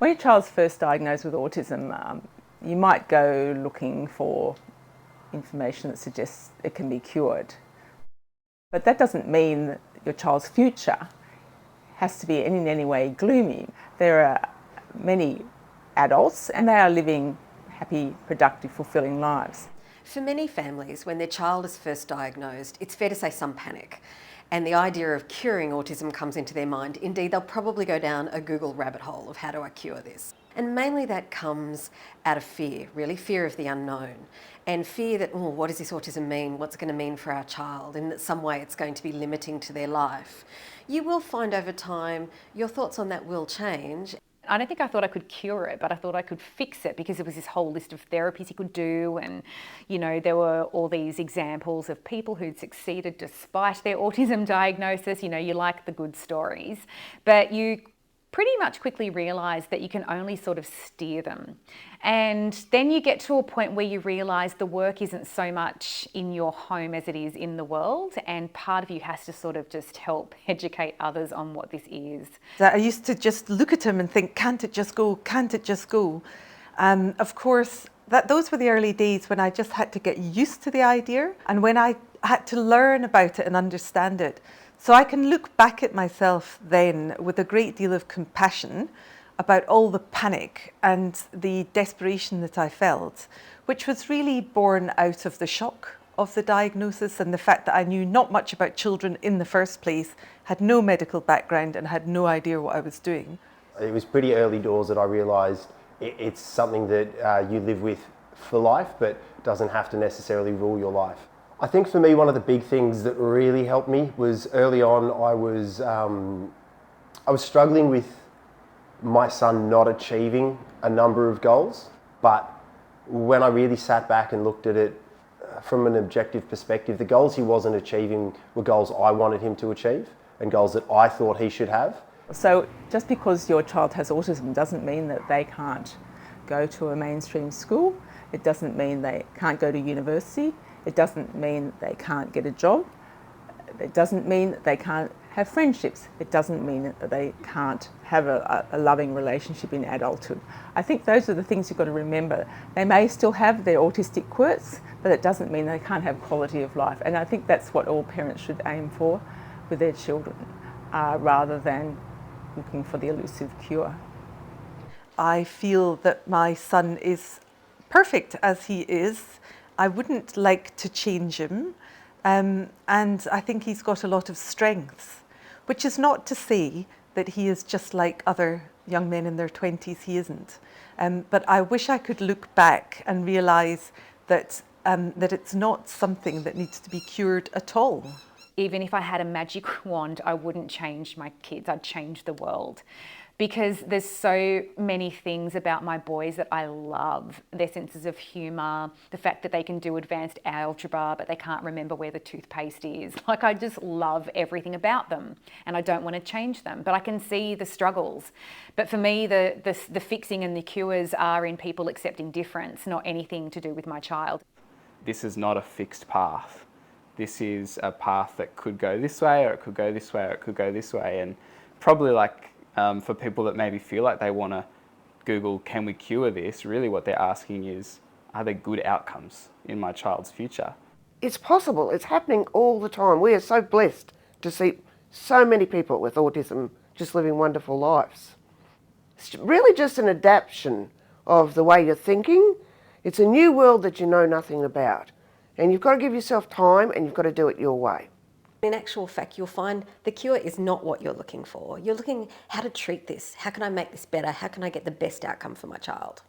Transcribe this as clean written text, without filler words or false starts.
When your child's first diagnosed with autism, you might go looking for information that suggests it can be cured. But that doesn't mean that your child's future has to be in any way gloomy. There are many adults and they are living happy, productive, fulfilling lives. For many families, when their child is first diagnosed, it's fair to say some panic. And the idea of curing autism comes into their mind. Indeed, they'll probably go down a Google rabbit hole of how do I cure this. And mainly that comes out of fear, really, fear of the unknown. And fear that, oh, what does this autism mean? What's it going to mean for our child? In that some way it's going to be limiting to their life. You will find over time your thoughts on that will change. I don't think I thought I could cure it, but I thought I could fix it because there was this whole list of therapies you could do, and there were all these examples of people who'd succeeded despite their autism diagnosis. You like the good stories, but you pretty much quickly realise that you can only sort of steer them. And then you get to a point where you realise the work isn't so much in your home as it is in the world, and part of you has to sort of just help educate others on what this is. I used to just look at him and think, can't it just go? Can't it just go? Of course, those were the early days when I just had to get used to the idea and when I had to learn about it and understand it. So I can look back at myself then with a great deal of compassion about all the panic and the desperation that I felt, which was really born out of the shock of the diagnosis and the fact that I knew not much about children in the first place, had no medical background and had no idea what I was doing. It was pretty early doors that I realised it's something that you live with for life, but doesn't have to necessarily rule your life. I think for me, one of the big things that really helped me was early on, I was struggling with my son not achieving a number of goals, but when I really sat back and looked at it from an objective perspective, the goals he wasn't achieving were goals I wanted him to achieve and goals that I thought he should have. So just because your child has autism doesn't mean that they can't go to a mainstream school. It doesn't mean they can't go to university. It doesn't mean they can't get a job. It doesn't mean that they can't have friendships. It doesn't mean that they can't have a loving relationship in adulthood. I think those are the things you've got to remember. They may still have their autistic quirks, but it doesn't mean they can't have quality of life. And I think that's what all parents should aim for with their children, rather than looking for the elusive cure. I feel that my son is perfect as he is. I wouldn't like to change him, and I think he's got a lot of strengths, which is not to say that he is just like other young men in their 20s. He isn't. But I wish I could look back and realise that it's not something that needs to be cured at all. Even if I had a magic wand, I wouldn't change my kids, I'd change the world. Because there's so many things about my boys that I love. Their senses of humour, the fact that they can do advanced algebra but they can't remember where the toothpaste is. Like, I just love everything about them and I don't want to change them, but I can see the struggles. But for me, the fixing and the cures are in people accepting difference, not anything to do with my child. This is not a fixed path. This is a path that could go this way, or it could go this way, or it could go this way. And probably for people that maybe feel like they want to Google, can we cure this? Really what they're asking is, are there good outcomes in my child's future? It's possible. It's happening all the time. We are so blessed to see so many people with autism just living wonderful lives. It's really just an adaptation of the way you're thinking. It's a new world that you know nothing about. And you've got to give yourself time and you've got to do it your way. In actual fact, you'll find the cure is not what you're looking for. You're looking how to treat this. How can I make this better? How can I get the best outcome for my child?